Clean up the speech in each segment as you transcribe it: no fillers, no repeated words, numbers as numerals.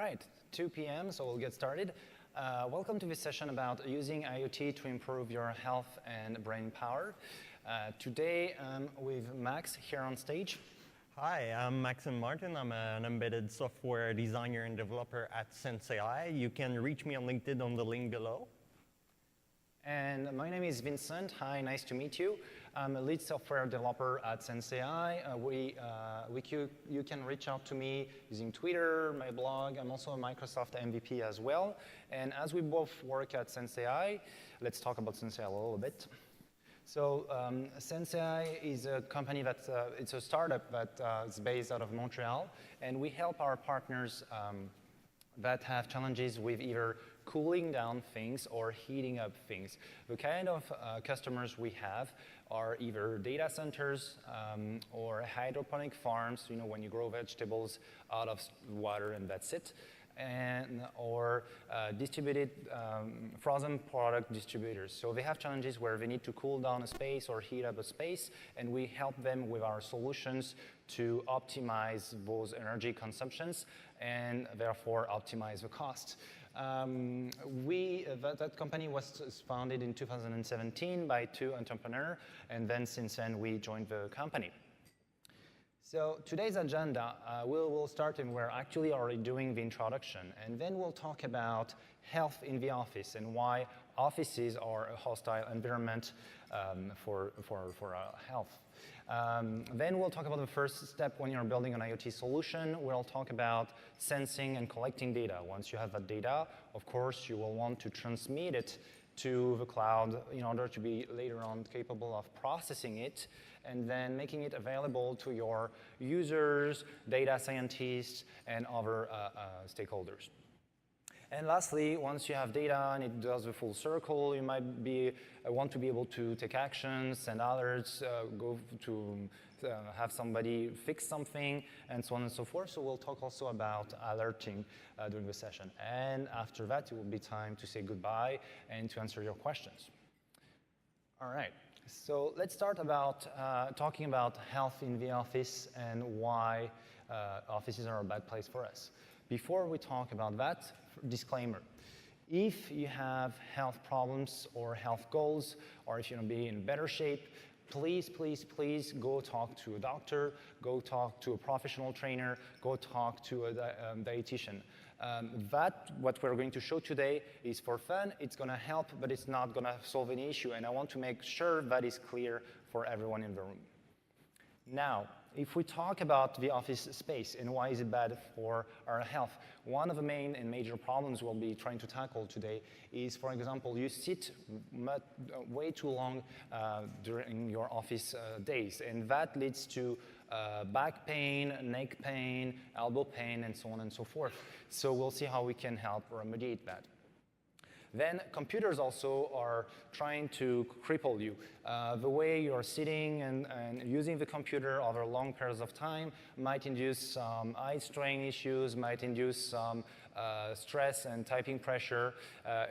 right, 2 p.m., so we'll get started. Welcome to this session about using IoT to improve your health and brain power. Today, I'm with Max here on stage. Hi, I'm Maxime Martin. I'm an embedded software designer and developer at SenseAI. You can reach me on LinkedIn on the link below. And my name is Vincent. Hi, nice to meet you. I'm a lead software developer at SenseAI. You can reach out to me using Twitter, my blog. I'm also a Microsoft MVP as well. And as we both work at SenseAI, let's talk about SenseAI a little bit. So SenseAI is a company that's it's a startup that is based out of Montreal, and we help our partners that have challenges with either cooling down things or heating up things. The kind of customers we have are either data centers or hydroponic farms, you know, when you grow vegetables out of water and that's it, or distributed frozen product distributors. So they have challenges where they need to cool down a space or heat up a space, and we help them with our solutions to optimize those energy consumptions and therefore optimize the cost. That company was founded in 2017 by 2 entrepreneurs, and then since then we joined the company. So today's agenda, we'll start, and we're actually already doing the introduction, and then we'll talk about health in the office and why offices are a hostile environment for health. Then we'll talk about the first step when you're building an IoT solution. We'll talk about sensing and collecting data. Once you have that data, of course, you will want to transmit it to the cloud in order to be later on capable of processing it and then making it available to your users, data scientists, and other stakeholders. And lastly, once you have data and it does the full circle, you might want to be able to take actions, send alerts, go to have somebody fix something, and so on and so forth. So we'll talk also about alerting during the session. And after that, it will be time to say goodbye and to answer your questions. All right. So let's start about talking about health in the office and why offices are a bad place for us. Before we talk about that, disclaimer. If you have health problems or health goals, or if you want to be in better shape, please, please, please go talk to a doctor, go talk to a professional trainer, go talk to a dietitian. What we're going to show today is for fun. It's going to help, but it's not going to solve any issue, and I want to make sure that is clear for everyone in the room. Now, if we talk about the office space and why is it bad for our health, one of the main and major problems we'll be trying to tackle today is, for example, you sit way too long during your office days, and that leads to back pain, neck pain, elbow pain, and so on and so forth. So we'll see how we can help remediate that. Then computers also are trying to cripple you. The way you're sitting and using the computer over long periods of time might induce some eye strain issues, might induce some stress and typing pressure,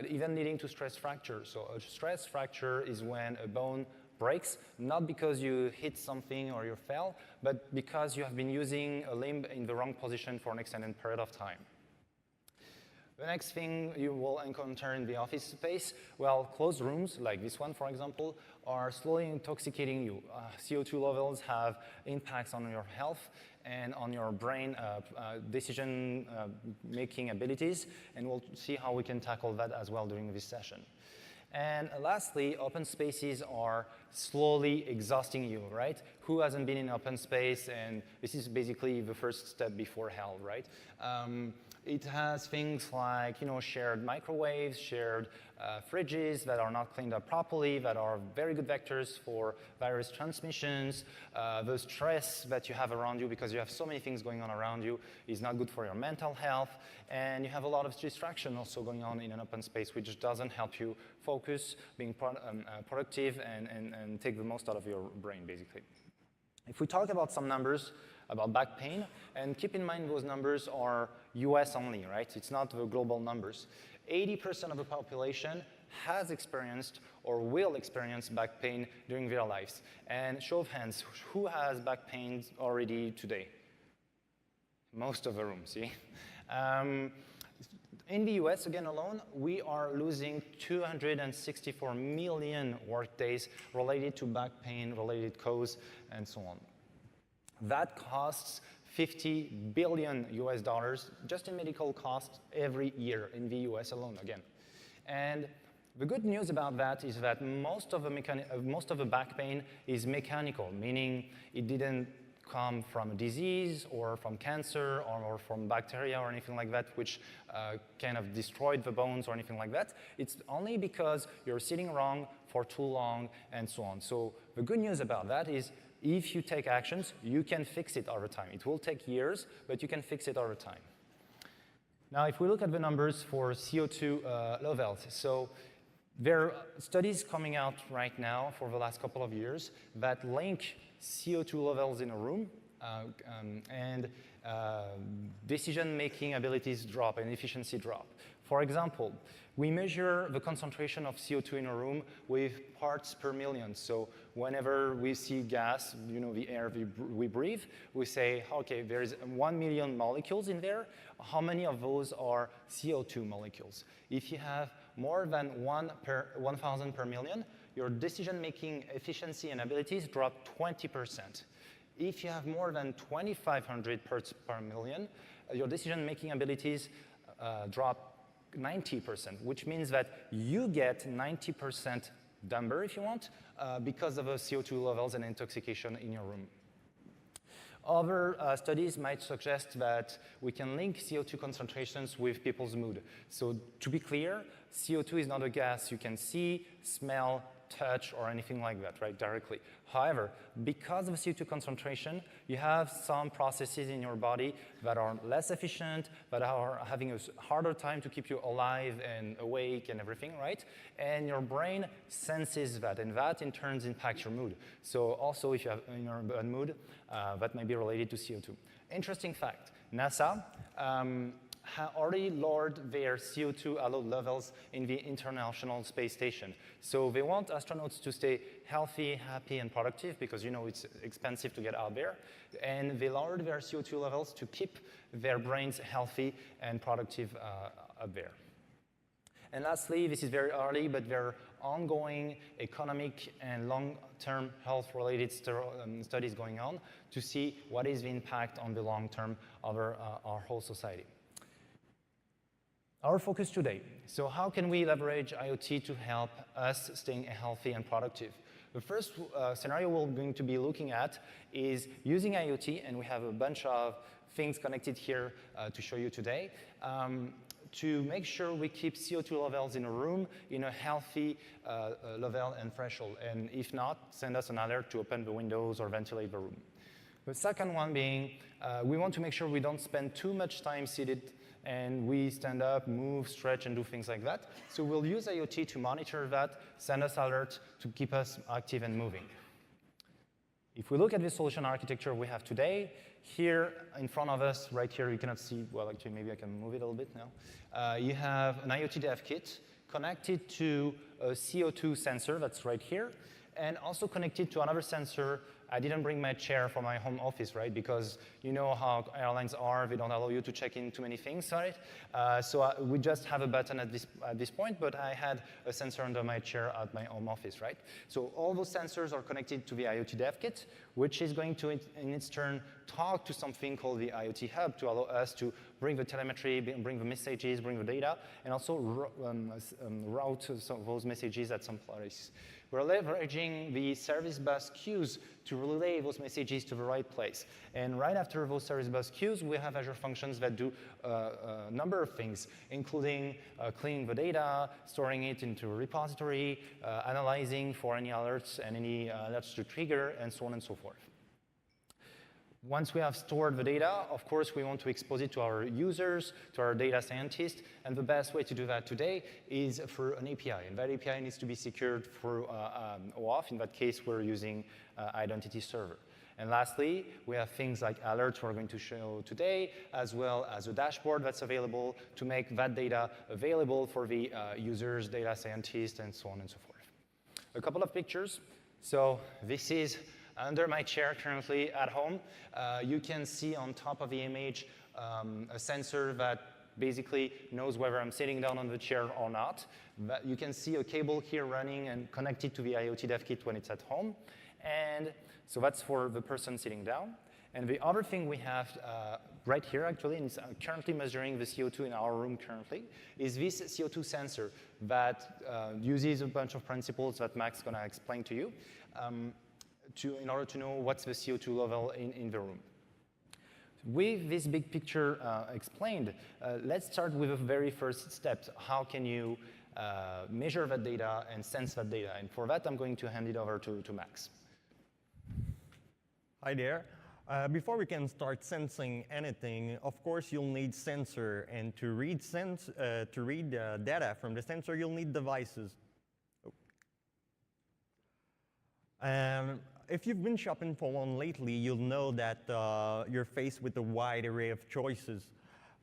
even leading to stress fracture. So a stress fracture is when a bone breaks, not because you hit something or you fell, but because you have been using a limb in the wrong position for an extended period of time. The next thing you will encounter in the office space, well, closed rooms, like this one, for example, are slowly intoxicating you. CO2 levels have impacts on your health and on your brain decision-making abilities, and we'll see how we can tackle that as well during this session. And lastly, open spaces are slowly exhausting you, right? Who hasn't been in open space? And this is basically the first step before hell, right? It has things like, you know, shared microwaves, shared fridges that are not cleaned up properly, that are very good vectors for virus transmissions. The stress that you have around you because you have so many things going on around you is not good for your mental health. And you have a lot of distraction also going on in an open space, which doesn't help you focus, being productive, and take the most out of your brain, basically. If we talk about some numbers about back pain, and keep in mind those numbers are US only, right? It's not the global numbers. 80% of the population has experienced or will experience back pain during their lives. And show of hands, who has back pain already today? Most of the room, see? In the US, again alone, we are losing 264 million workdays related to back pain, related cause, and so on. That costs 50 billion US dollars just in medical costs every year in the US alone, again. And the good news about that is that most of the back pain is mechanical, meaning it didn't come from a disease or from cancer or from bacteria or anything like that, which kind of destroyed the bones or anything like that. It's only because you're sitting wrong for too long and so on. So the good news about that is if you take actions, you can fix it over time. It will take years, but you can fix it over time. Now, if we look at the numbers for CO2 levels, so there are studies coming out right now for the last couple of years that link CO2 levels in a room and decision-making abilities drop and efficiency drop. For example, we measure the concentration of CO2 in a room with parts per million. So whenever we see gas, you know, the air we breathe, we say, okay, there's 1 million molecules in there. How many of those are CO2 molecules? If you have more than 1,000 per million, your decision-making efficiency and abilities drop 20%. If you have more than 2,500 parts per million, your decision-making abilities drop 90%, which means that you get 90% dumber, if you want, because of the CO2 levels and intoxication in your room. Other studies might suggest that we can link CO2 concentrations with people's mood. So to be clear, CO2 is not a gas you can see, smell, touch, or anything like that, right, directly. However, because of CO2 concentration, you have some processes in your body that are less efficient, that are having a harder time to keep you alive and awake and everything, right? And your brain senses that, and that in turn impacts your mood. So also, if you have in your bad mood, that might be related to CO2. Interesting fact, NASA already lowered their CO2 allowed levels in the International Space Station. So they want astronauts to stay healthy, happy, and productive because, you know, it's expensive to get out there. And they lowered their CO2 levels to keep their brains healthy and productive up there. And lastly, this is very early, but there are ongoing economic and long-term health-related studies going on to see what is the impact on the long term of our whole society. Our focus today. So how can we leverage IoT to help us staying healthy and productive? The first scenario we're going to be looking at is using IoT, and we have a bunch of things connected here to show you today, to make sure we keep CO2 levels in a room in a healthy level and threshold. And if not, send us an alert to open the windows or ventilate the room. The second one being, we want to make sure we don't spend too much time seated and we stand up, move, stretch, and do things like that. So we'll use IoT to monitor that, send us alerts to keep us active and moving. If we look at the solution architecture we have today, here in front of us, right here, you cannot see, well, actually, maybe I can move it a little bit now. You have an IoT dev kit connected to a CO2 sensor that's right here, and also connected to another sensor. I didn't bring my chair from my home office, right? Because you know how airlines are, they don't allow you to check in too many things, right? So we just have a button at this point, but I had a sensor under my chair at my home office, right? So all those sensors are connected to the IoT dev kit, which is going to, in its turn, talk to something called the IoT hub to allow us to bring the telemetry, bring the messages, bring the data, and also route those messages at some place. We're leveraging the service bus queues to relay those messages to the right place. And right after those service bus queues, we have Azure Functions that do a number of things, including cleaning the data, storing it into a repository, analyzing for any alerts and any alerts to trigger, and so on and so forth. Once we have stored the data, of course, we want to expose it to our users, to our data scientists, and the best way to do that today is through an API, and that API needs to be secured through OAuth. In that case, we're using Identity Server. And lastly, we have things like alerts we're going to show today, as well as a dashboard that's available to make that data available for the users, data scientists, and so on and so forth. A couple of pictures. So this is under my chair currently at home. You can see on top of the image a sensor that basically knows whether I'm sitting down on the chair or not. But you can see a cable here running and connected to the IoT dev kit when it's at home. And so that's for the person sitting down. And the other thing we have right here, actually, and it's currently measuring the CO2 in our room currently, is this CO2 sensor that uses a bunch of principles that Max is going to explain to you in order to know what's the CO2 level in the room. With this big picture explained, let's start with the very first step. How can you measure that data and sense that data? And for that, I'm going to hand it over to Max. Hi there. Before we can start sensing anything, of course, you'll need sensor. And to read data from the sensor, you'll need devices. If you've been shopping for one lately, you'll know that you're faced with a wide array of choices.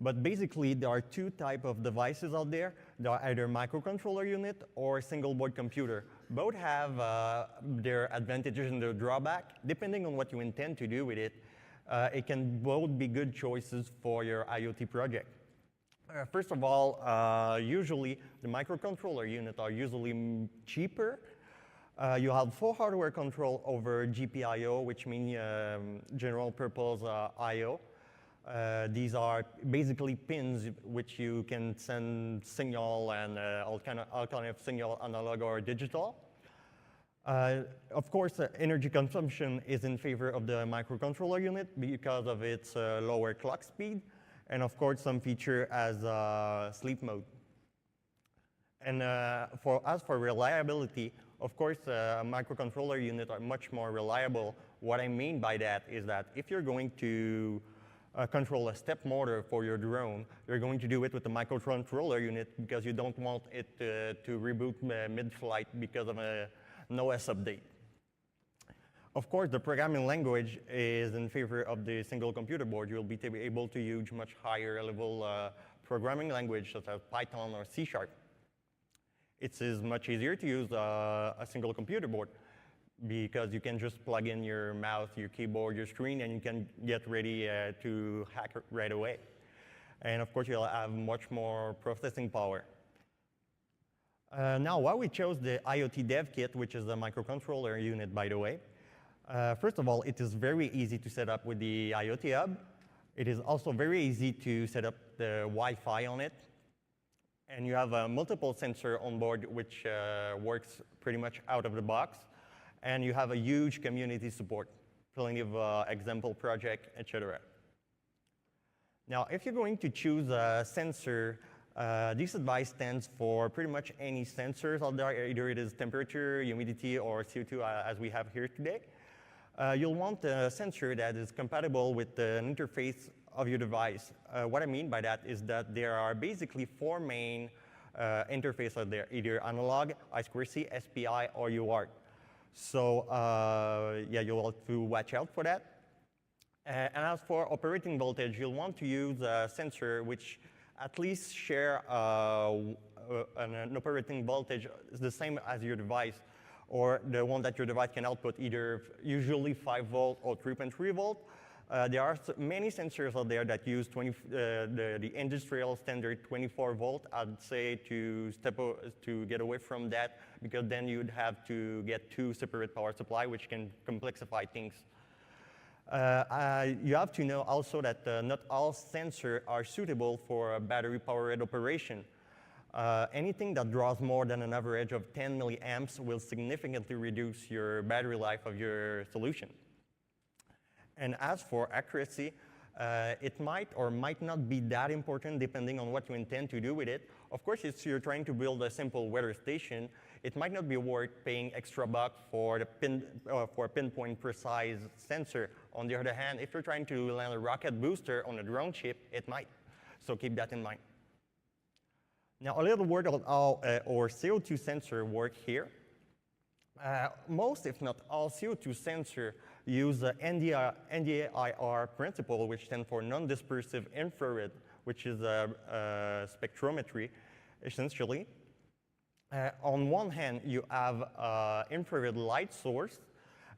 But basically, there are two types of devices out there. There are either microcontroller unit or single board computer. Both have their advantages and their drawback. Depending on what you intend to do with it, it can both be good choices for your IoT project. First of all, usually the microcontroller unit are usually cheaper. You have full hardware control over GPIO, which means general purpose I/O. These are basically pins which you can send signal and all kind of signal, analog or digital. Of course, energy consumption is in favor of the microcontroller unit because of its lower clock speed, and of course some feature as sleep mode. And as for reliability, of course, microcontroller units are much more reliable. What I mean by that is that if you're going to control a step motor for your drone, you're going to do it with the microcontroller unit because you don't want it to reboot mid-flight because of an OS update. Of course, the programming language is in favor of the single computer board. You'll be able to use much higher level programming language such as Python or C#. It is much easier to use a single computer board because you can just plug in your mouse, your keyboard, your screen, and you can get ready to hack right away. And of course, you'll have much more processing power. Now, why we chose the IoT Dev Kit, which is a microcontroller unit, by the way. First of all, it is very easy to set up with the IoT Hub. It is also very easy to set up the Wi-Fi on it. And you have multiple sensors on board, which works pretty much out of the box. And you have a huge community support, plenty of example project, etc. Now, if you're going to choose a sensor, this advice stands for pretty much any sensors out there. Either it is temperature, humidity, or CO2, as we have here today. You'll want a sensor that is compatible with the interface of your device. What I mean by that is that there are basically four main interfaces out there, either analog, I2C, SPI, or UART. So yeah, you'll have to watch out for that. And as for operating voltage, you'll want to use a sensor which at least share an operating voltage the same as your device, or the one that your device can output, either usually 5 volt or 3.3 volt. There are many sensors out there that use the industrial standard 24 volt. I'd say to get away from that, because then you'd have to get 2 separate power supply, which can complexify things. You have to know also that not all sensors are suitable for a battery-powered operation. Anything that draws more than an average of 10 milliamps will significantly reduce your battery life of your solution. And as for accuracy, it might or might not be that important depending on what you intend to do with it. Of course, if you're trying to build a simple weather station, it might not be worth paying extra bucks for a pinpoint precise sensor. On the other hand, if you're trying to land a rocket booster on a drone chip, it might. So keep that in mind. Now, a little word on how our CO2 sensor work here. Most, if not all, CO2 sensors use the NDIR principle, which stands for non-dispersive infrared, which is a spectrometry, essentially. On one hand, you have infrared light source,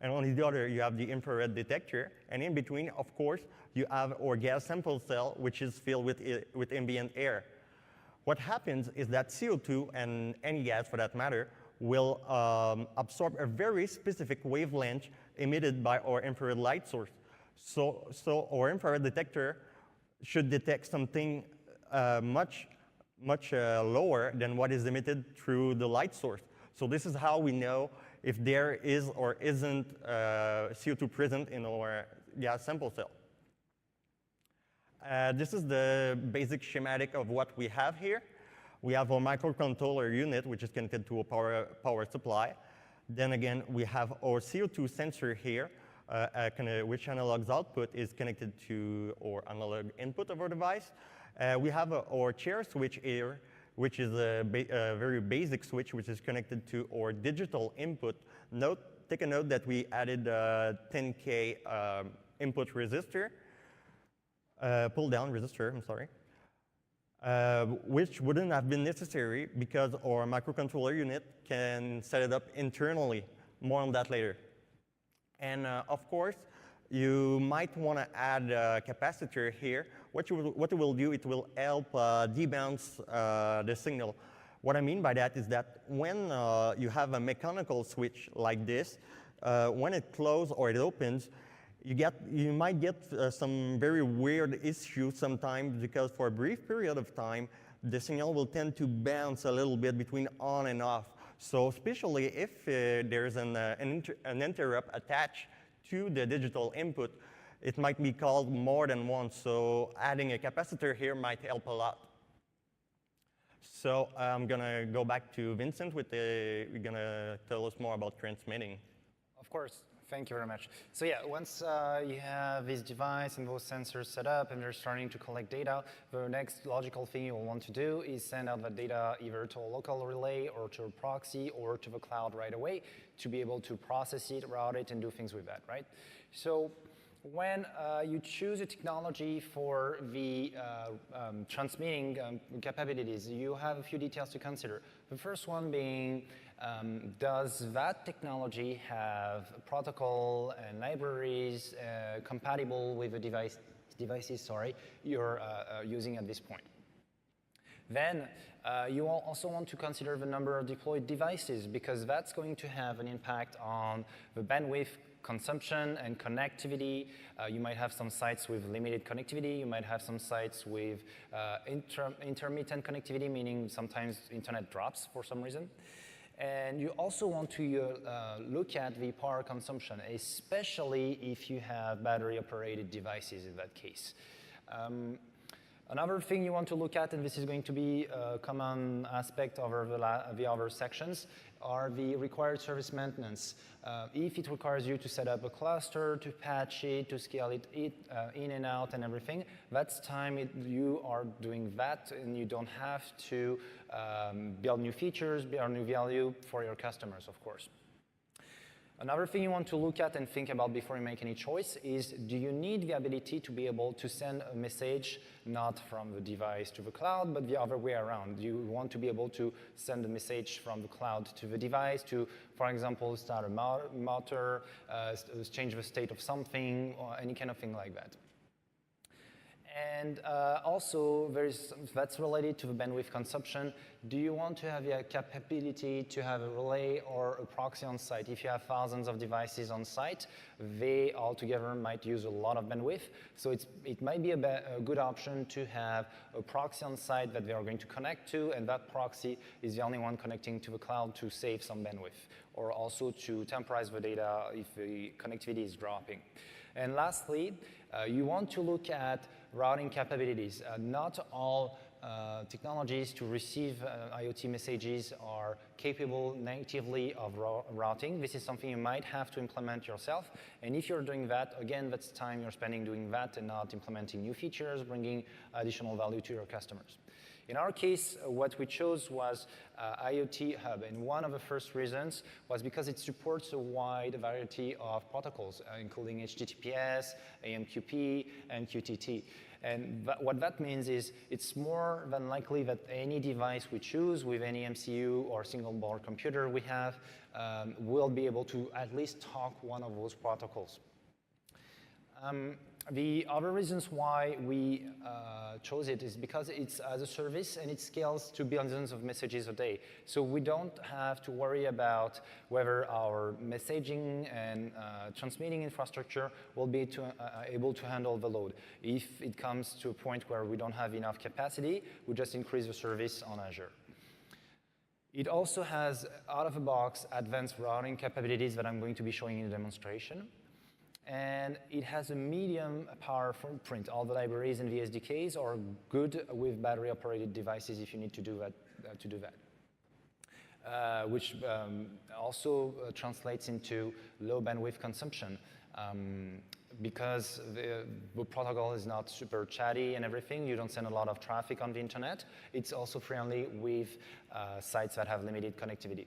and on the other, you have the infrared detector. And in between, of course, you have our gas sample cell, which is filled with ambient air. What happens is that CO2, and any gas for that matter, will absorb a very specific wavelength emitted by our infrared light source. So our infrared detector should detect something much lower than what is emitted through the light source. So this is how we know if there is or isn't CO2 present in our gas sample cell. This is the basic schematic of what we have here. We have our microcontroller unit, which is connected to a power supply. Then again, we have our CO2 sensor here, which analog's output is connected to our analog input of our device. We have our chair switch here, which is a very basic switch, which is connected to our digital input. Take a note that we added a 10K input resistor, pull-down resistor, I'm sorry, which wouldn't have been necessary because our microcontroller unit can set it up internally. More on that later. And of course, you might want to add a capacitor here. What it will do, it will help debounce the signal. What I mean by that is that when you have a mechanical switch like this, when it closes or it opens, you might get some very weird issues sometimes because for a brief period of time, the signal will tend to bounce a little bit between on and off. So especially if there's an interrupt attached to the digital input, it might be called more than once. So adding a capacitor here might help a lot. So I'm going to go back to Vincent. You're going to tell us more about transmitting. Of course. Thank you very much. So yeah, once you have this device and those sensors set up and they're starting to collect data, the next logical thing you'll want to do is send out that data either to a local relay or to a proxy or to the cloud right away to be able to process it, route it, and do things with that, right? So when you choose a technology for the transmitting capabilities, you have a few details to consider. The first one being, does that technology have a protocol and libraries compatible with the devices you're using at this point? Then you will also want to consider the number of deployed devices because that's going to have an impact on the bandwidth consumption and connectivity. You might have some sites with limited connectivity. You might have some sites with intermittent connectivity, meaning sometimes internet drops for some reason. And you also want to look at the power consumption, especially if you have battery-operated devices in that case. Another thing you want to look at, and this is going to be a common aspect over the other sections, are the required service maintenance. If it requires you to set up a cluster, to patch it, to scale it in and out and everything, that's time you are doing that and you don't have to build new features, build new value for your customers, of course. Another thing you want to look at and think about before you make any choice is, do you need the ability to be able to send a message not from the device to the cloud, but the other way around? You want to be able to send a message from the cloud to the device to, for example, start a motor, change the state of something, or any kind of thing like that. And also, that's related to the bandwidth consumption. Do you want to have the capability to have a relay or a proxy on site? If you have thousands of devices on site, they all together might use a lot of bandwidth. So it might be a good option to have a proxy on site that they are going to connect to, and that proxy is the only one connecting to the cloud to save some bandwidth, or also to temporize the data if the connectivity is dropping. And lastly, you want to look at routing capabilities. Not all technologies to receive IoT messages are capable natively of routing. This is something you might have to implement yourself. And if you're doing that, again, that's time you're spending doing that and not implementing new features, bringing additional value to your customers. In our case, what we chose was IoT Hub, and one of the first reasons was because it supports a wide variety of protocols, including HTTPS, AMQP, and QTT. And what that means is it's more than likely that any device we choose with any MCU or single board computer we have will be able to at least talk one of those protocols. The other reasons why we chose it is because it's as a service and it scales to billions of messages a day. So we don't have to worry about whether our messaging and transmitting infrastructure will be able to handle the load. If it comes to a point where we don't have enough capacity, we just increase the service on Azure. It also has out-of-the-box advanced routing capabilities that I'm going to be showing in the demonstration. And it has a medium power footprint. All the libraries and the SDKs are good with battery-operated devices if you need to do that, which also translates into low bandwidth consumption. Because the protocol is not super chatty and everything, you don't send a lot of traffic on the internet. It's also friendly with sites that have limited connectivity.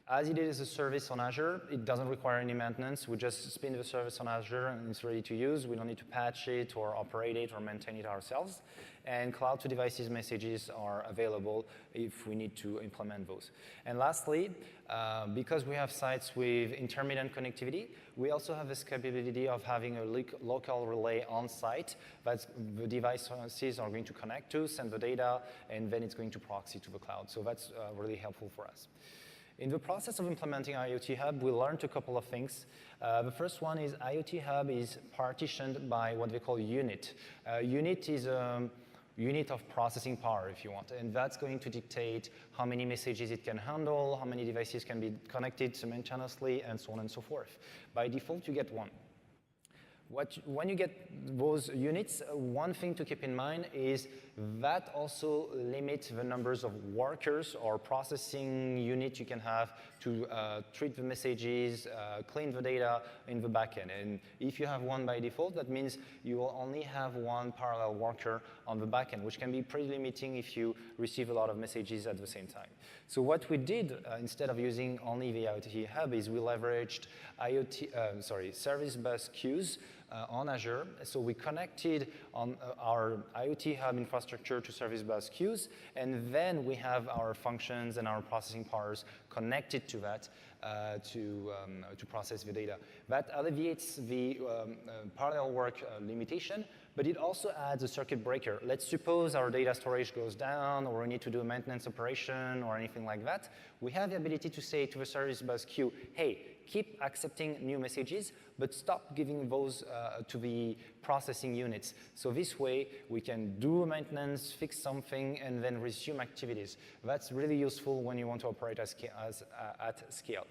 As it is a service on Azure, it doesn't require any maintenance. We just spin the service on Azure and it's ready to use. We don't need to patch it or operate it or maintain it ourselves. And cloud to devices messages are available if we need to implement those. And lastly, because we have sites with intermittent connectivity, we also have this capability of having a local relay on site that the devices are going to connect to, send the data, and then it's going to proxy to the cloud. So that's really helpful for us. In the process of implementing IoT Hub, we learned a couple of things. The first one is IoT Hub is partitioned by what they call unit. Unit is a unit of processing power, if you want, and that's going to dictate how many messages it can handle, how many devices can be connected simultaneously, and so on and so forth. By default, you get one. When you get those units, one thing to keep in mind is that also limits the numbers of workers or processing units you can have to treat the messages, clean the data in the backend. And if you have one by default, that means you will only have one parallel worker on the backend, which can be pretty limiting if you receive a lot of messages at the same time. So what we did, instead of using only the IoT Hub, is we leveraged service bus queues on Azure. So we connected on our IoT Hub infrastructure to service bus queues, and then we have our functions and our processing powers connected to that to process the data. That alleviates the parallel work limitation, but it also adds a circuit breaker. Let's suppose our data storage goes down, or we need to do a maintenance operation or anything like that. We have the ability to say to the service bus queue, hey, keep accepting new messages, but stop giving those to the processing units. So this way, we can do maintenance, fix something, and then resume activities. That's really useful when you want to operate at scale.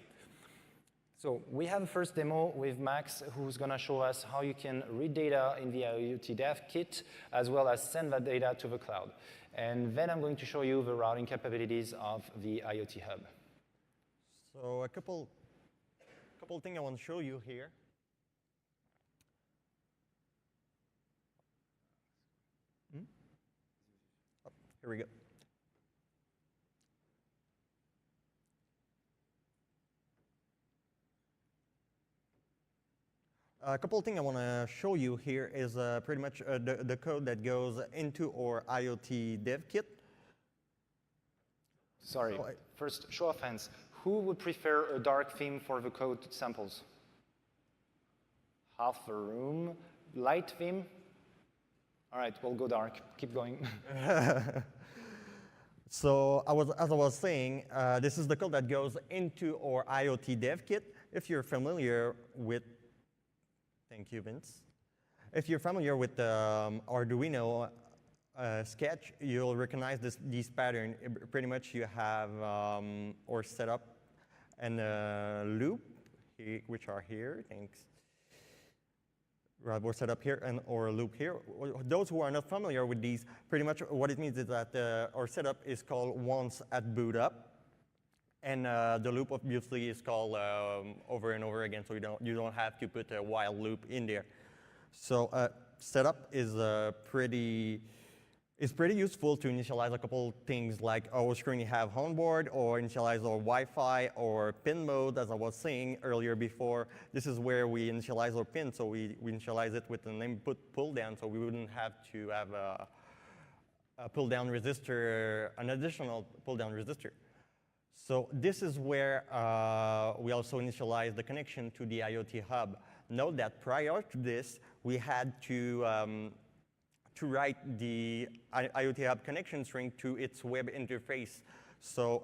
So we have a first demo with Max, who's going to show us how you can read data in the IoT Dev Kit, as well as send that data to the cloud. And then I'm going to show you the routing capabilities of the IoT Hub. So a couple things I want to show you here. Oh, here we go. A couple of things I want to show you here is pretty much the code that goes into our IoT Dev Kit. Sorry, first, show of hands. Who would prefer a dark theme for the code samples? Half the room. Light theme? All right, we'll go dark. Keep going. So as I was saying, this is the code that goes into our IoT Dev Kit. If you're familiar with Thank you, Vince. If you're familiar with Arduino sketch, you'll recognize these patterns. Pretty much you have our setup and a loop, which are here. Thanks. We're set up here and or a loop here. Those who are not familiar with these, pretty much what it means is that our setup is called once at boot up. And the loop obviously is called over and over again, so you don't have to put a while loop in there. So setup is pretty It's pretty useful to initialize a couple things like our screen you have onboard, or initialize our Wi-Fi or pin mode, as I was saying earlier before. This is where we initialize our pin, so we initialize it with an input pull down, so we wouldn't have to have a pull down resistor, an additional pull down resistor. So this is where we also initialize the connection to the IoT hub. Note that prior to this, we had to write the IoT hub connection string to its web interface. So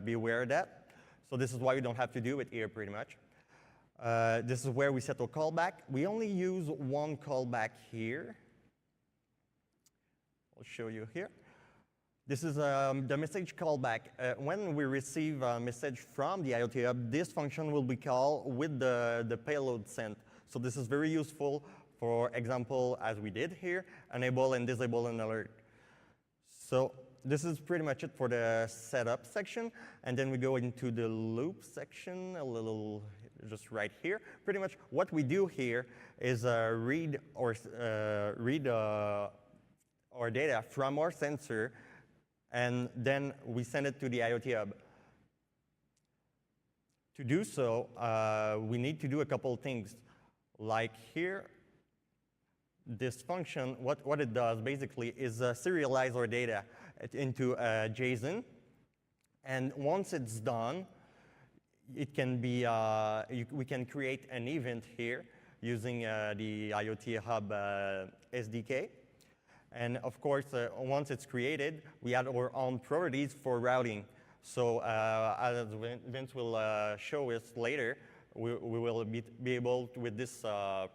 be aware of that. So this is why we don't have to do it here pretty much. This is where we set our callback. We only use one callback here. I'll show you here. This is the message callback. When we receive a message from the IoT hub, this function will be called with the payload sent. So this is very useful. For example, as we did here, enable and disable an alert. So this is pretty much it for the setup section. And then we go into the loop section, a little just right here. Pretty much what we do here is read our data from our sensor, and then we send it to the IoT hub. To do so, we need to do a couple things. Like here, this function, what it does basically is serialize our data into JSON. And once it's done, it can be, we can create an event here using the IoT Hub SDK. And of course, once it's created, we add our own properties for routing. So as Vince will show us later, we will be able, with this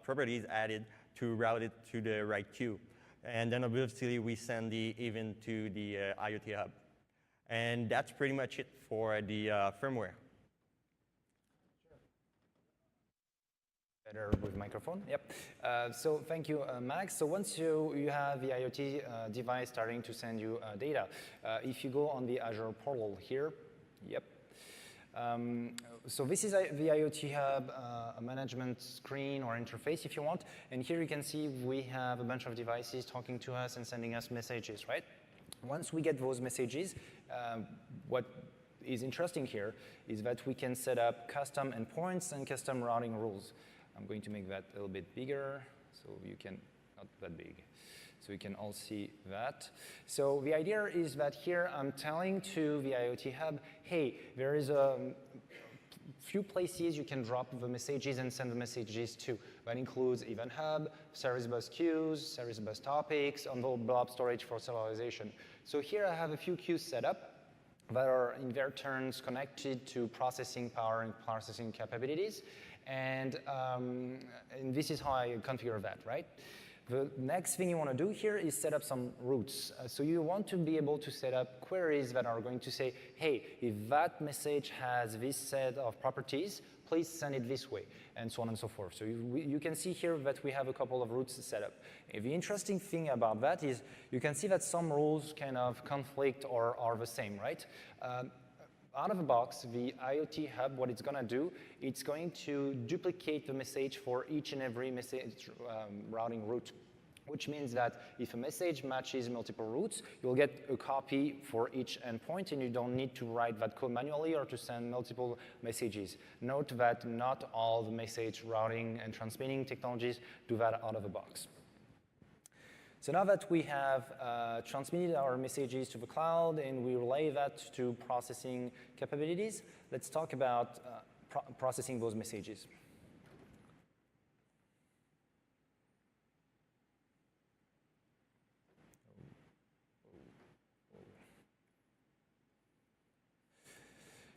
properties added, to route it to the right queue. And then obviously, we send the event to the IoT Hub. And that's pretty much it for the firmware. Better with microphone, yep. So thank you, Max. So once you have the IoT device starting to send you data, if you go on the Azure portal here, yep. So this is the IoT Hub management screen or interface, if you want. And here you can see we have a bunch of devices talking to us and sending us messages, right? Once we get those messages, what is interesting here is that we can set up custom endpoints and custom routing rules. I'm going to make that a little bit bigger so you can, not that big, so you can all see that. So the idea is that here I'm telling to the IoT Hub, hey, there is a few places you can drop the messages and send the messages to. That includes Event Hub, Service Bus queues, Service Bus topics, onboard blob storage for serialization. So here I have a few queues set up that are in their turns connected to processing power and processing capabilities. And this is how I configure that, right? The next thing you want to do here is set up some routes. So you want to be able to set up queries that are going to say, hey, if that message has this set of properties, please send it this way, and so on and so forth. So you can see here that we have a couple of routes set up. And the interesting thing about that is you can see that some rules kind of conflict or are the same, right? Out of the box, the IoT Hub, what it's going to do, it's going to duplicate the message for each and every message routing route, which means that if a message matches multiple routes, you'll get a copy for each endpoint, and you don't need to write that code manually or to send multiple messages. Note that not all the message routing and transmitting technologies do that out of the box. So now that we have transmitted our messages to the cloud and we relay that to processing capabilities, let's talk about processing those messages.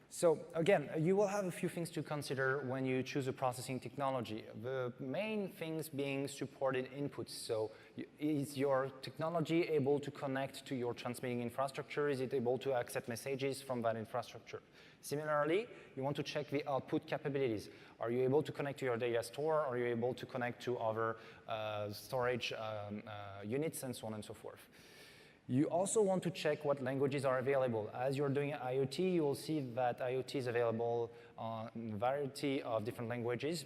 So again, you will have a few things to consider when you choose a processing technology. The main things being supported inputs. So is your technology able to connect to your transmitting infrastructure? Is it able to accept messages from that infrastructure? Similarly, you want to check the output capabilities. Are you able to connect to your data store? Are you able to connect to other storage units and so on and so forth? You also want to check what languages are available. As you're doing IoT, you will see that IoT is available on a variety of different languages.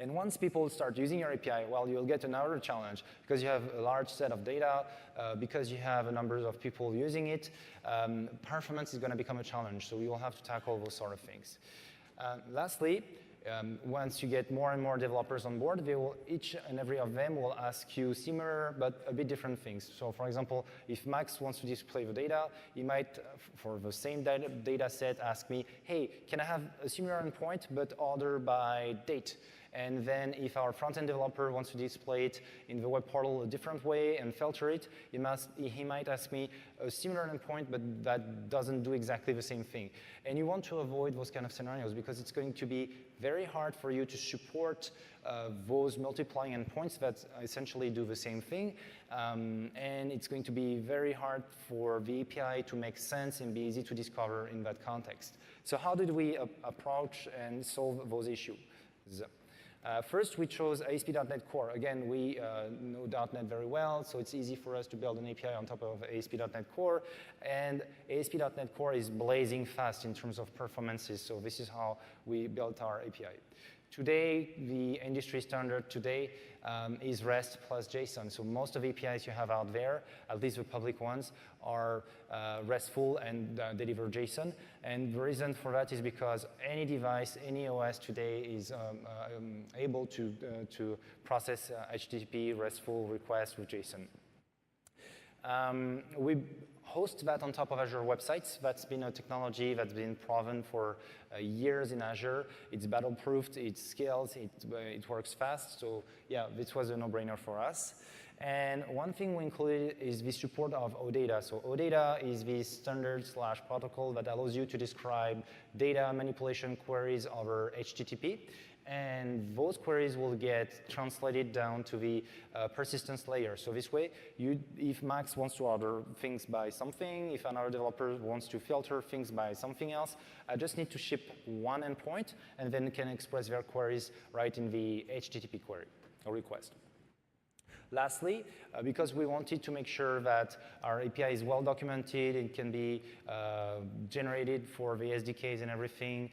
And once people start using your API, well, you'll get another challenge because you have a large set of data, because you have a number of people using it, performance is going to become a challenge, so we will have to tackle those sort of things. Lastly, once you get more and more developers on board, they will, each and every of them will ask you similar but a bit different things. So for example, if Max wants to display the data, he might, for the same data set, ask me, hey, can I have a similar endpoint but order by date? And then if our front-end developer wants to display it in the web portal a different way and filter it, he might ask me a similar endpoint, but that doesn't do exactly the same thing. And you want to avoid those kind of scenarios because it's going to be very hard for you to support those multiplying endpoints that essentially do the same thing. And it's going to be very hard for the API to make sense and be easy to discover in that context. So how did we approach and solve those issues? First, we chose ASP.NET Core. Again, we know .NET very well, so it's easy for us to build an API on top of ASP.NET Core. And ASP.NET Core is blazing fast in terms of performances, so this is how we built our API. Today, the industry standard today is REST plus JSON. So most of APIs you have out there, at least the public ones, are RESTful and deliver JSON. And the reason for that is because any device, any OS today is able to process HTTP RESTful requests with JSON. We host that on top of Azure websites. That's been a technology that's been proven for years in Azure. It's battle-proofed, it scales, it works fast. So yeah, this was a no-brainer for us. And one thing we included is the support of OData. So OData is the standard/protocol that allows you to describe data manipulation queries over HTTP. And those queries will get translated down to the persistence layer. So this way, if Max wants to order things by something, if another developer wants to filter things by something else, I just need to ship one endpoint, and then can express their queries right in the HTTP query or request. Lastly, because we wanted to make sure that our API is well documented, it can be generated for the SDKs and everything,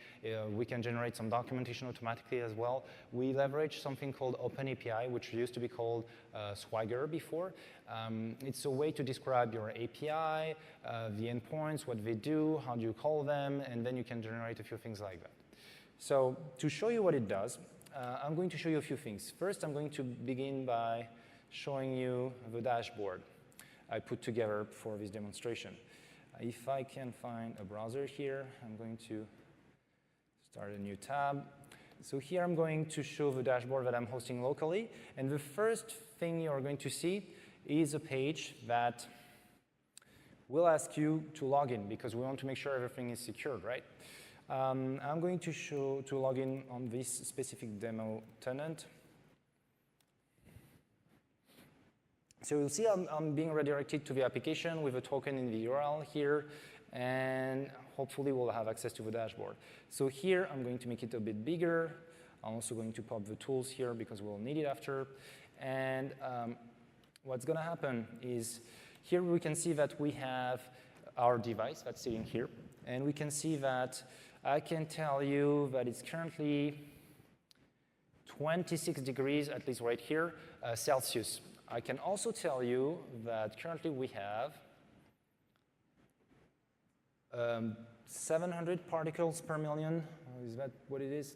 we can generate some documentation automatically as well. We leverage something called OpenAPI, which used to be called Swagger before. It's a way to describe your API, the endpoints, what they do, how do you call them, and then you can generate a few things like that. So to show you what it does, I'm going to show you a few things. First, I'm going to begin by showing you the dashboard I put together for this demonstration. If I can find a browser here, I'm going to start a new tab. So here I'm going to show the dashboard that I'm hosting locally. And the first thing you're going to see is a page that will ask you to log in because we want to make sure everything is secured, right? I'm going to log in on this specific demo tenant. So you'll see I'm being redirected to the application with a token in the URL here, and hopefully we'll have access to the dashboard. So here I'm going to make it a bit bigger. I'm also going to pop the tools here because we'll need it after. And what's going to happen is here we can see that we have our device that's sitting here, and we can see that I can tell you that it's currently 26 degrees, at least right here, Celsius. I can also tell you that currently we have 700 particles per million. Is that what it is?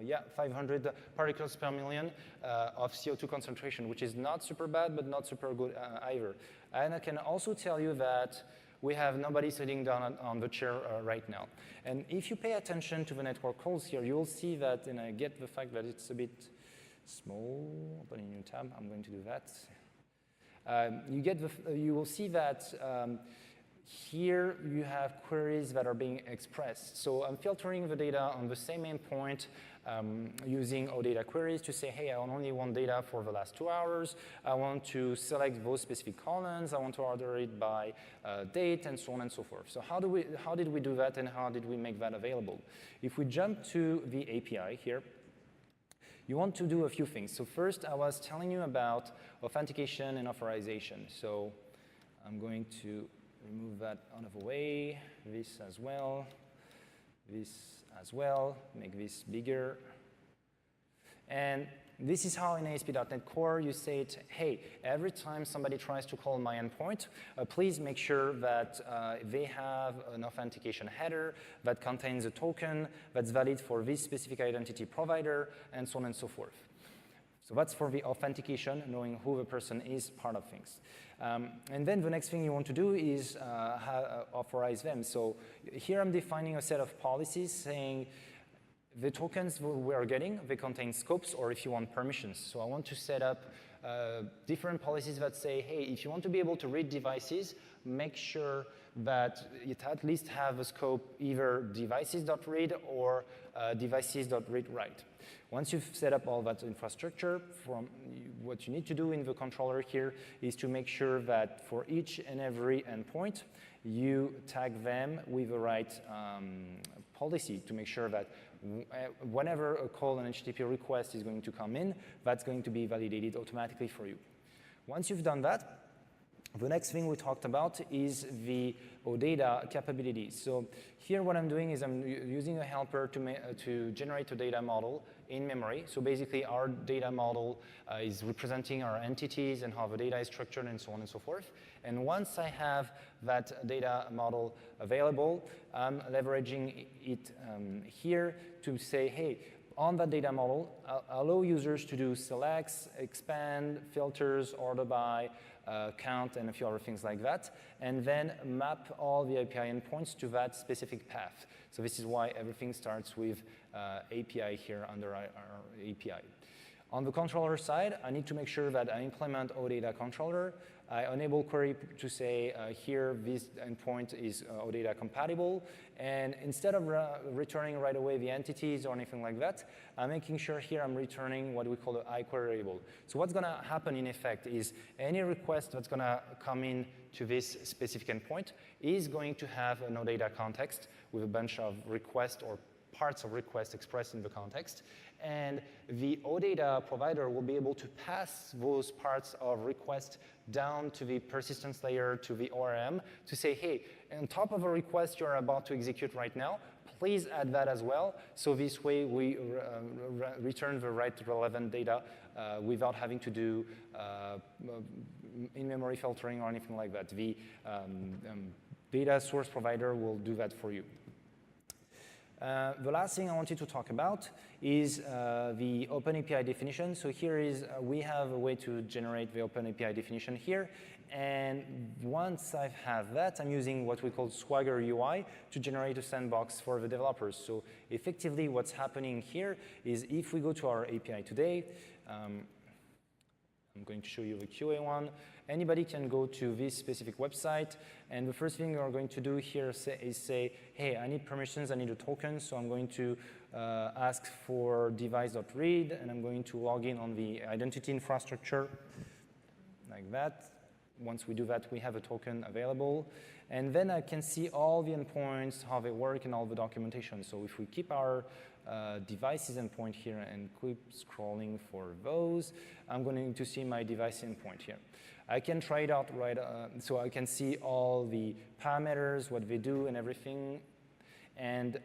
Yeah, 500 particles per million of CO2 concentration, which is not super bad, but not super good either. And I can also tell you that we have nobody sitting down on the chair right now. And if you pay attention to the network calls here, you'll see that, and I get the fact that it's a bit small, open a new tab, I'm going to do that. You will see that here you have queries that are being expressed. So I'm filtering the data on the same endpoint using OData queries to say, hey, I only want data for the last 2 hours. I want to select those specific columns. I want to order it by date, and so on and so forth. So how did we do that, and how did we make that available? If we jump to the API here, you want to do a few things. So first, I was telling you about authentication and authorization. So I'm going to remove that out of the way, this as well, make this bigger. And this is how in ASP.NET Core you say, hey, every time somebody tries to call my endpoint, please make sure that they have an authentication header that contains a token that's valid for this specific identity provider, and so on and so forth. So that's for the authentication, knowing who the person is, part of things. And then the next thing you want to do is authorize them. So here I'm defining a set of policies saying, the tokens we are getting, they contain scopes, or if you want, permissions. So I want to set up different policies that say, hey, if you want to be able to read devices, make sure that it at least have a scope either devices.read or devices.read-write. Once you've set up all that infrastructure, what you need to do in the controller here is to make sure that for each and every endpoint, you tag them with the right policy to make sure that whenever a call and HTTP request is going to come in, that's going to be validated automatically for you. Once you've done that, the next thing we talked about is the OData capabilities. So here what I'm doing is I'm using a helper to generate a data model in memory. So basically our data model is representing our entities and how the data is structured and so on and so forth. And once I have that data model available, I'm leveraging it here to say, hey, on that data model, allow users to do selects, expand, filters, order by, count, and a few other things like that, and then map all the API endpoints to that specific path. So this is why everything starts with API here under our API. On the controller side, I need to make sure that I implement OData controller. I enable query to say here this endpoint is OData compatible. And instead of returning right away the entities or anything like that, I'm making sure here I'm returning what we call the iQueryable. So what's going to happen in effect is any request that's going to come in to this specific endpoint is going to have an OData context with a bunch of requests or parts of requests expressed in the context. And the OData provider will be able to pass those parts of request down to the persistence layer, to the ORM, to say, hey, on top of a request you're about to execute right now, please add that as well. So this way we return the right relevant data without having to do in-memory filtering or anything like that. The data source provider will do that for you. The last thing I wanted to talk about is the OpenAPI definition. So here is, we have a way to generate the OpenAPI definition here. And once I have that, I'm using what we call Swagger UI to generate a sandbox for the developers. So effectively, what's happening here is if we go to our API today, I'm going to show you the QA one. Anybody can go to this specific website, and the first thing we're going to do here is say, hey, I need permissions, I need a token, so I'm going to ask for device.read, and I'm going to log in on the identity infrastructure, like that. Once we do that, we have a token available, and then I can see all the endpoints, how they work, and all the documentation. So if we keep our devices endpoint here and keep scrolling for those, I'm going to see my device endpoint here. I can try it out so I can see all the parameters, what they do, and everything. And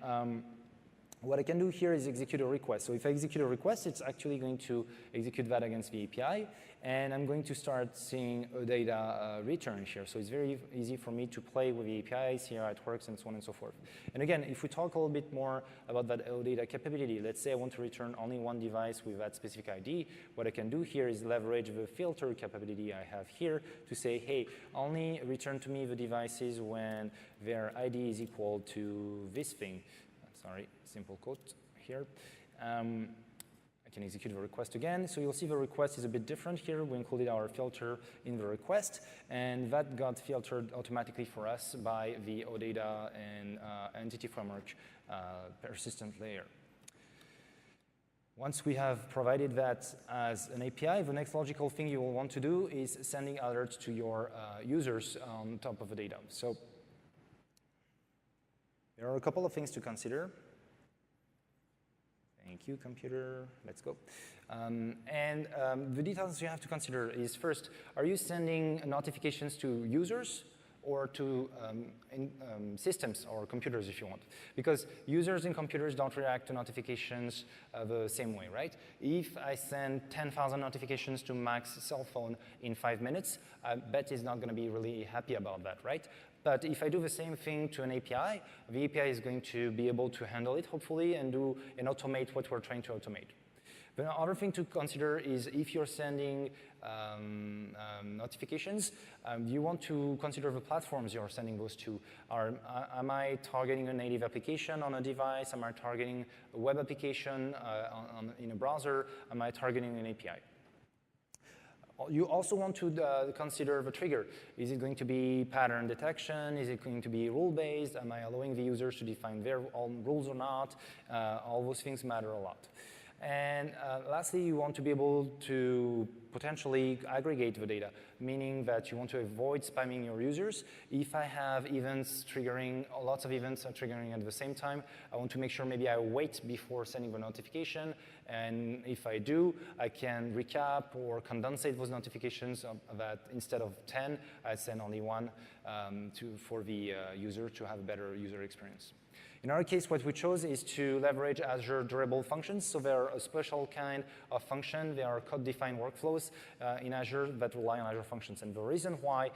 what I can do here is execute a request. So if I execute a request, it's actually going to execute that against the API. And I'm going to start seeing a data return here. So it's very easy for me to play with the APIs, see how it works, and so on and so forth. And again, if we talk a little bit more about that OData capability, let's say I want to return only one device with that specific ID. What I can do here is leverage the filter capability I have here to say, hey, only return to me the devices when their ID is equal to this thing. Sorry, simple quote here. I can execute the request again. So you'll see the request is a bit different here. We included our filter in the request, and that got filtered automatically for us by the OData and entity framework persistent layer. Once we have provided that as an API, the next logical thing you will want to do is sending alerts to your users on top of the data. So there are a couple of things to consider. Thank you, computer. Let's go. The details you have to consider is first, are you sending notifications to users or to systems or computers if you want. Because users in computers don't react to notifications the same way, right? If I send 10,000 notifications to Mac's cell phone in 5 minutes, I bet he's not going to be really happy about that, right? But if I do the same thing to an API, the API is going to be able to handle it, hopefully, and automate what we're trying to automate. The other thing to consider is if you're sending notifications, you want to consider the platforms you're sending those to. Am I targeting a native application on a device? Am I targeting a web application in a browser? Am I targeting an API? You also want to consider the trigger. Is it going to be pattern detection? Is it going to be rule-based? Am I allowing the users to define their own rules or not? All those things matter a lot. And lastly, you want to be able to potentially aggregate the data, meaning that you want to avoid spamming your users. If I have events triggering, lots of events are triggering at the same time, I want to make sure maybe I wait before sending the notification. And if I do, I can recap or condensate those notifications that instead of 10, I send only one for the user to have a better user experience. In our case, what we chose is to leverage Azure Durable Functions. So they're a special kind of function. They are code-defined workflows in Azure that rely on Azure Functions. And the reason why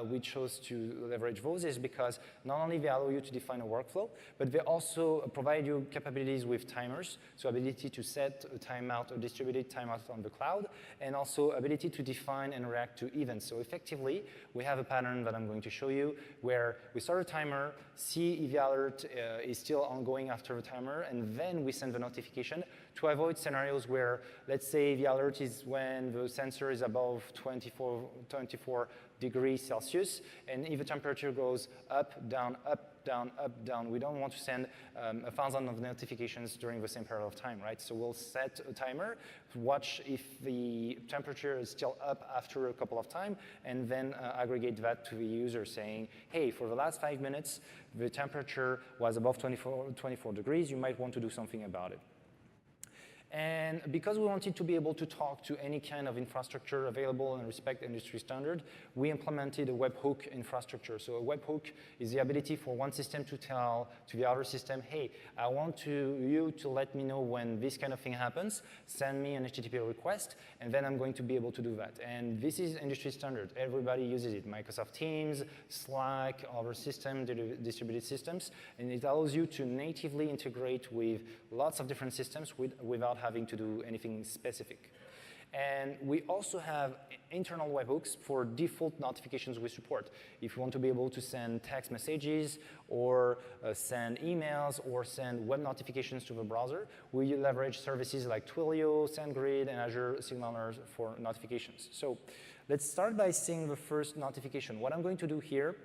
we chose to leverage those is because not only they allow you to define a workflow, but they also provide you capabilities with timers, so ability to set a timeout, a distributed timeout on the cloud, and also ability to define and react to events. So effectively, we have a pattern that I'm going to show you where we start a timer, see if the alert is still ongoing after the timer, and then we send the notification to avoid scenarios where, let's say, the alert is when the sensor is above 24 degrees Celsius, and if the temperature goes up, down, up, down, up, down, we don't want to send 1,000 of notifications during the same period of time, right? So we'll set a timer, watch if the temperature is still up after a couple of times, and then aggregate that to the user saying, hey, for the last 5 minutes, the temperature was above 24 degrees, you might want to do something about it. And because we wanted to be able to talk to any kind of infrastructure available and respect industry standard, we implemented a webhook infrastructure. So a webhook is the ability for one system to tell to the other system, hey, I want you to let me know when this kind of thing happens, send me an HTTP request, and then I'm going to be able to do that. And this is industry standard. Everybody uses it. Microsoft Teams, Slack, other systems, distributed systems, and it allows you to natively integrate with lots of different systems without having to do anything specific. And we also have internal webhooks for default notifications we support. If you want to be able to send text messages or send emails or send web notifications to the browser, we leverage services like Twilio, SendGrid, and Azure Signaler for notifications. So let's start by seeing the first notification. What I'm going to do here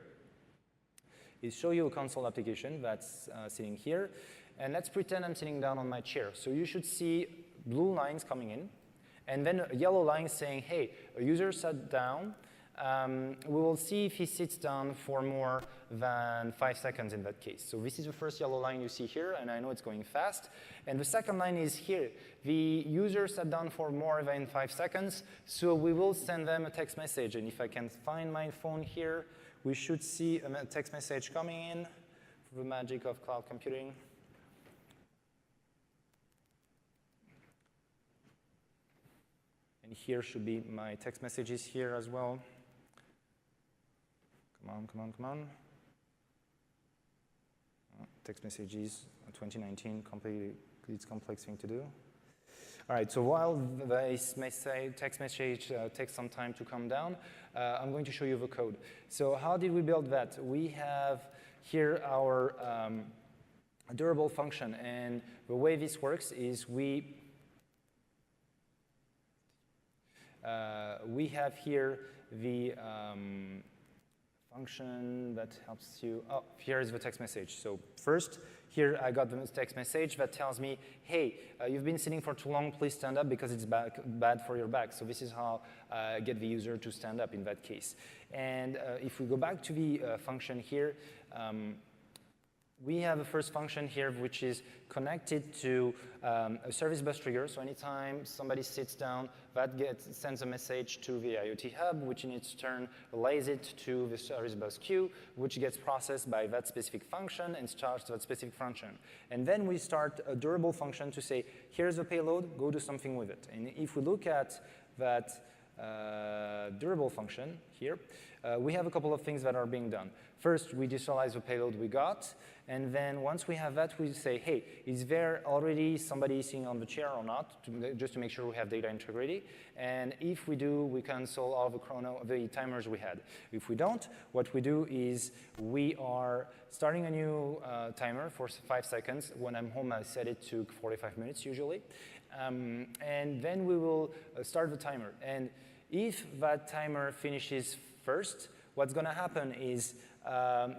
is show you a console application that's sitting here. And let's pretend I'm sitting down on my chair. So you should see blue lines coming in, and then a yellow line saying, hey, a user sat down. We will see if he sits down for more than 5 seconds in that case. So this is the first yellow line you see here, and I know it's going fast. And the second line is here. The user sat down for more than 5 seconds, so we will send them a text message. And if I can find my phone here, we should see a text message coming in for the magic of cloud computing. And here should be my text messages here as well. Come on, come on, come on. Text messages 2019, it's a complex thing to do. All right, so while this text message takes some time to come down, I'm going to show you the code. So how did we build that? We have here our durable function, and the way this works is we have here the function that helps you. Oh, here is the text message. So first, here I got the text message that tells me, hey, you've been sitting for too long, please stand up because it's bad for your back. So this is how I get the user to stand up in that case. And if we go back to the function here, we have a first function here which is connected to a service bus trigger. So anytime somebody sits down, that sends a message to the IoT hub, which in its turn relays it to the service bus queue, which gets processed by that specific function and starts that specific function. And then we start a durable function to say, here's the payload, go do something with it. And if we look at that durable function here, we have a couple of things that are being done. First, we initialize the payload we got, and then once we have that, we say, hey, is there already somebody sitting on the chair or not, just to make sure we have data integrity. And if we do, we cancel all the timers we had. If we don't, what we do is we are starting a new timer for 5 seconds. When I'm home, I set it to 45 minutes usually. And then we will start the timer. And if that timer finishes first, what's going to happen is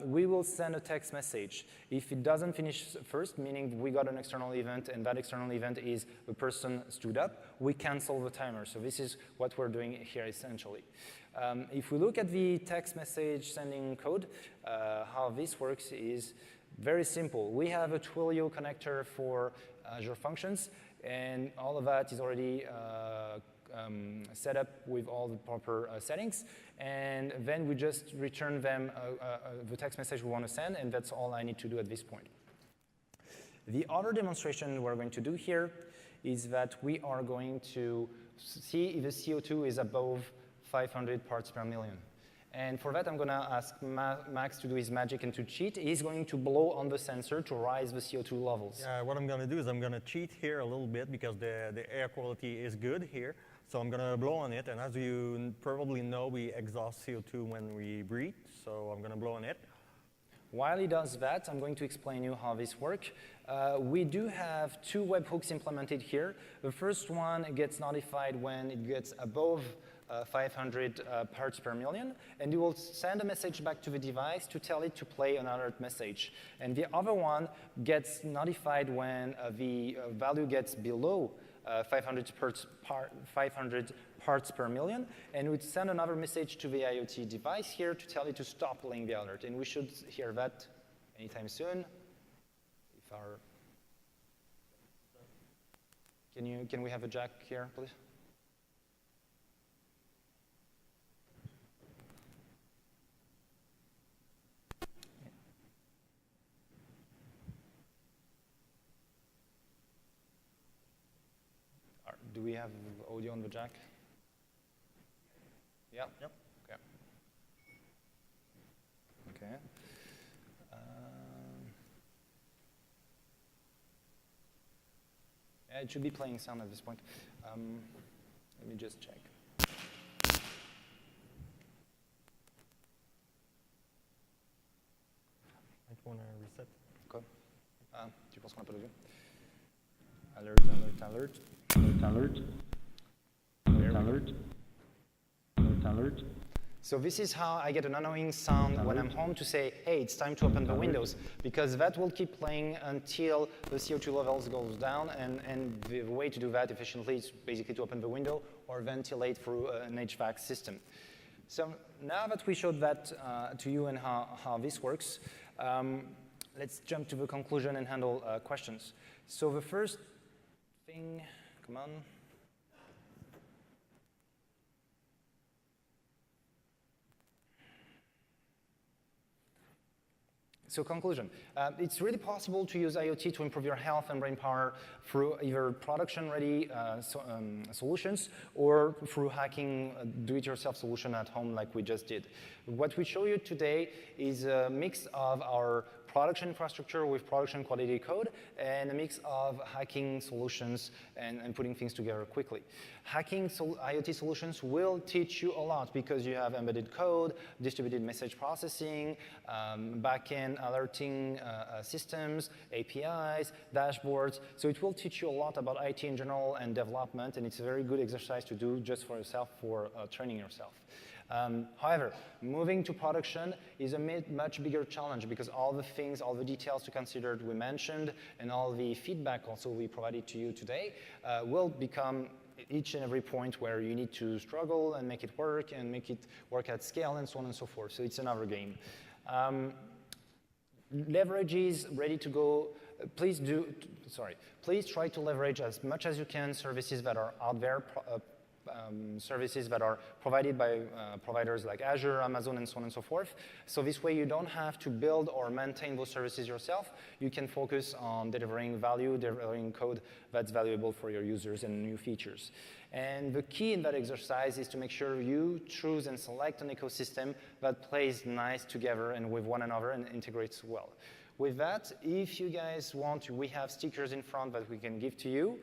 we will send a text message. If it doesn't finish first, meaning we got an external event and that external event is the person stood up, we cancel the timer. So this is what we're doing here essentially. If we look at the text message sending code, how this works is very simple. We have a Twilio connector for Azure Functions, and all of that is already set up with all the proper settings, and then we just return them the text message we want to send, and that's all I need to do at this point. The other demonstration we're going to do here is that we are going to see if the CO2 is above 500 parts per million. And for that, I'm going to ask Max to do his magic and to cheat. He's going to blow on the sensor to rise the CO2 levels. What I'm going to do is I'm going to cheat here a little bit because the air quality is good here. So I'm going to blow on it, and as you probably know, we exhaust CO2 when we breathe, so I'm going to blow on it. While he does that, I'm going to explain you how this works. We do have 2 webhooks implemented here. The first one gets notified when it gets above 500 parts per million, and you will send a message back to the device to tell it to play an alert message. And the other one gets notified when the value gets below 500 parts per million, and we'd send another message to the IoT device here to tell it to stop playing the alert. And we should hear that anytime soon. If our can we have a jack here, please? Do we have audio on the jack? Yeah? Yep. Okay. Okay. Yeah, it should be playing sound at this point. Let me just check. Might want to reset. Okay. Tu penses qu'on n'a pas d'audio? Alert, alert, alert. Alert, alert, alert, alert, alert. So this is how I get an annoying sound when I'm home to say, hey, it's time to open the windows, because that will keep playing until the CO2 levels goes down, and the way to do that efficiently is basically to open the window or ventilate through an HVAC system. So now that we showed that to you and how this works, let's jump to the conclusion and handle questions. So the first thing, come on. So conclusion, it's really possible to use IoT to improve your health and brain power through either production-ready solutions or through hacking do-it-yourself solution at home like we just did. What we show you today is a mix of our production infrastructure with production quality code and a mix of hacking solutions and putting things together quickly. Hacking IoT solutions will teach you a lot because you have embedded code, distributed message processing, backend alerting systems, APIs, dashboards. So it will teach you a lot about IT in general and development, and it's a very good exercise to do just for yourself for training yourself. However, moving to production is a much bigger challenge because all the things, all the details to consider we mentioned, and all the feedback also we provided to you today will become each and every point where you need to struggle and make it work at scale and so on and so forth. So it's another game. leverage is ready to go. Please try to leverage as much as you can services that are out there, services that are provided by providers like Azure, Amazon, and so on and so forth. So this way you don't have to build or maintain those services yourself. You can focus on delivering value, delivering code that's valuable for your users and new features. And the key in that exercise is to make sure you choose and select an ecosystem that plays nice together and with one another and integrates well. With that, if you guys want to, we have stickers in front that we can give to you.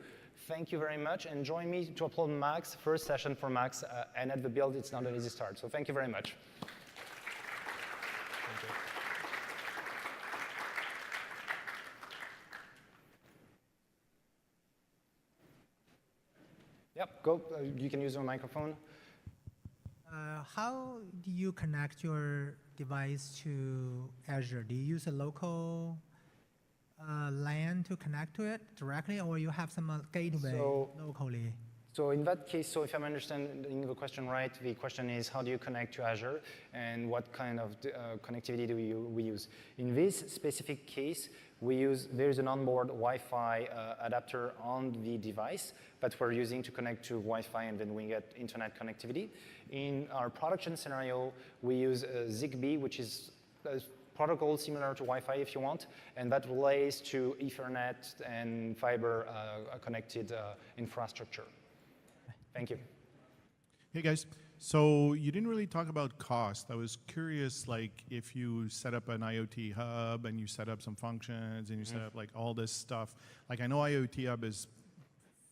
Thank you very much, and join me to applaud Max, first session for Max, and at the build, it's not an easy start. So thank you very much. Thank you. Yep, go. You can use your microphone. How do you connect your device to Azure? Do you use a local LAN to connect to it directly, or you have some gateway locally? So in that case, so if I'm understanding the question right, the question is how do you connect to Azure and what kind of connectivity do we use? In this specific case, there's an onboard Wi-Fi adapter on the device that we're using to connect to Wi-Fi, and then we get internet connectivity. In our production scenario, we use Zigbee, which is a protocol similar to Wi-Fi if you want, and that relays to Ethernet and fiber connected infrastructure. Thank you. Hey guys, so you didn't really talk about cost. I was curious, like if you set up an IoT hub and you set up some functions and you set up like all this stuff. Like I know IoT hub is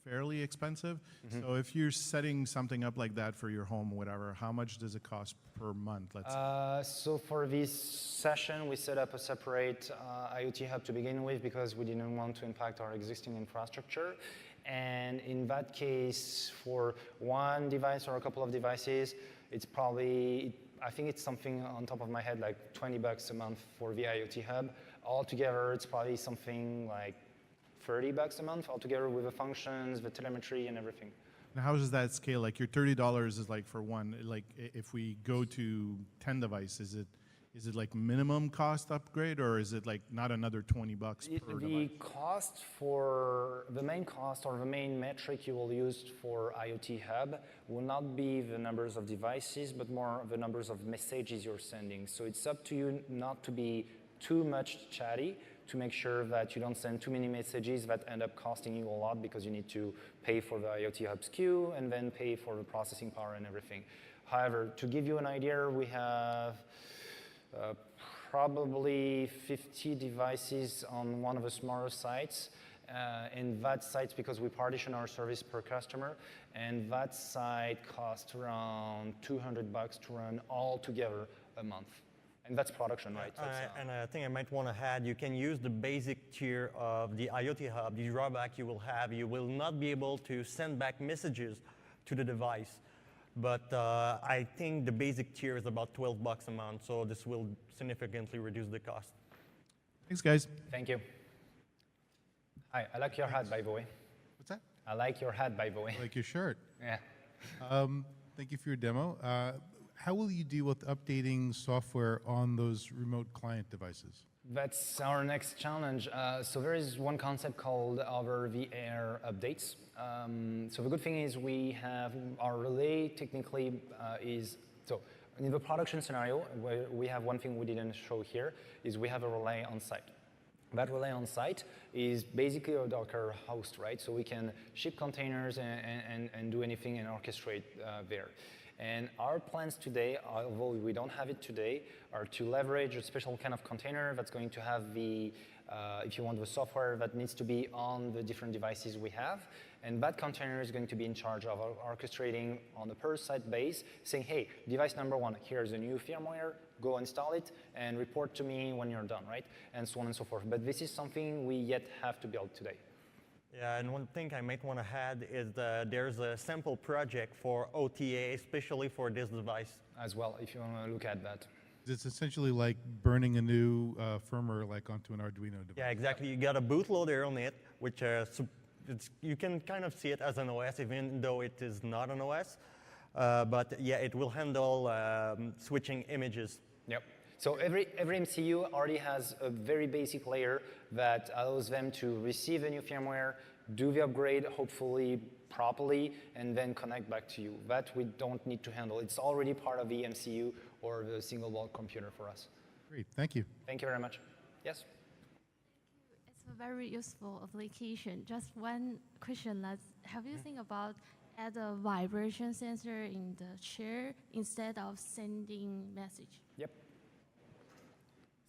fairly expensive. So if you're setting something up like that for your home or whatever, how much does it cost per month, let's say? So for this session, we set up a separate IoT hub to begin with because we didn't want to impact our existing infrastructure. And in that case, for one device or a couple of devices, it's probably, I think it's something on top of my head, like $20 a month for the IoT hub. Altogether, it's probably something like $30 a month altogether with the functions, the telemetry, and everything. Now how does that scale? Like your $30 is like for one, like if we go to 10 devices, is it like minimum cost upgrade, or is it like not another $20 per device? The main cost or the main metric you will use for IoT hub will not be the numbers of devices, but more the numbers of messages you're sending. So it's up to you not to be too much chatty, to make sure that you don't send too many messages that end up costing you a lot because you need to pay for the IoT hub's queue and then pay for the processing power and everything. However, to give you an idea, we have probably 50 devices on one of the smaller sites. And that site's because we partition our service per customer, and that site costs around $200 to run all together a month. And that's production, right? And I think I might want to add, you can use the basic tier of the IoT hub. The drawback you will have, you will not be able to send back messages to the device. But I think the basic tier is about $12 a month, so this will significantly reduce the cost. Thanks, guys. Thank you. Hi, I like your hat, by the way. What's that? I like your hat, by the way. I like your shirt. Yeah. Thank you for your demo. How will you deal with updating software on those remote client devices? That's our next challenge. So there is one concept called over-the-air updates. So the good thing is we have our relay technically so in the production scenario, where we have one thing we didn't show here, is we have a relay on site. That relay on site is basically a Docker host, right? So we can ship containers and do anything and orchestrate there. And our plans today, although we don't have it today, are to leverage a special kind of container that's going to have the, if you want, the software that needs to be on the different devices we have. And that container is going to be in charge of orchestrating on a per site base, saying, hey, device number one, here's a new firmware, go install it, and report to me when you're done, right? And so on and so forth. But this is something we yet have to build today. Yeah, and one thing I might want to add is there's a sample project for OTA, especially for this device. As well, if you want to look at that. It's essentially like burning a new firmware like onto an Arduino device. Yeah, exactly. You got a bootloader on it, which you can kind of see it as an OS, even though it is not an OS. But yeah, it will handle switching images. Yep. So every MCU already has a very basic layer that allows them to receive a new firmware, do the upgrade, hopefully properly, and then connect back to you. That we don't need to handle. It's already part of the MCU or the single board computer for us. Great, thank you. Thank you very much. Yes? It's a very useful application. Just one question. Have you think about add a vibration sensor in the chair instead of sending message? Yep.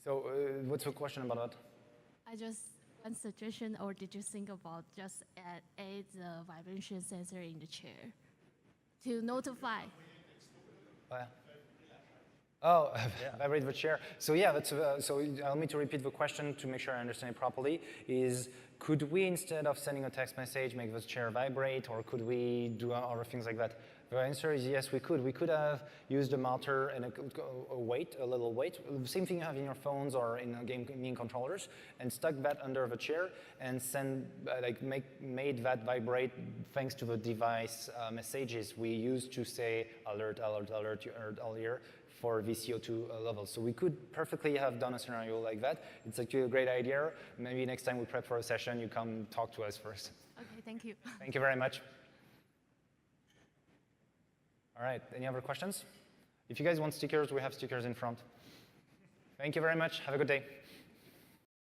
So what's the question about that? I just one suggestion, or did you think about just add the vibration sensor in the chair to notify? Vibrate the chair. So yeah, that's, so allow me to repeat the question to make sure I understand it properly, is could we, instead of sending a text message, make the chair vibrate, or could we do other things like that? The answer is yes, we could. We could have used a motor and a weight, a little weight, the same thing you have in your phones or in gaming controllers, and stuck that under the chair and made that vibrate thanks to the device messages we used to say alert, alert, alert, you heard earlier for the CO2 levels. So we could perfectly have done a scenario like that. It's actually a great idea. Maybe next time we prep for a session, you come talk to us first. Okay, thank you. Thank you very much. All right, any other questions? If you guys want stickers, we have stickers in front. Thank you very much. Have a good day.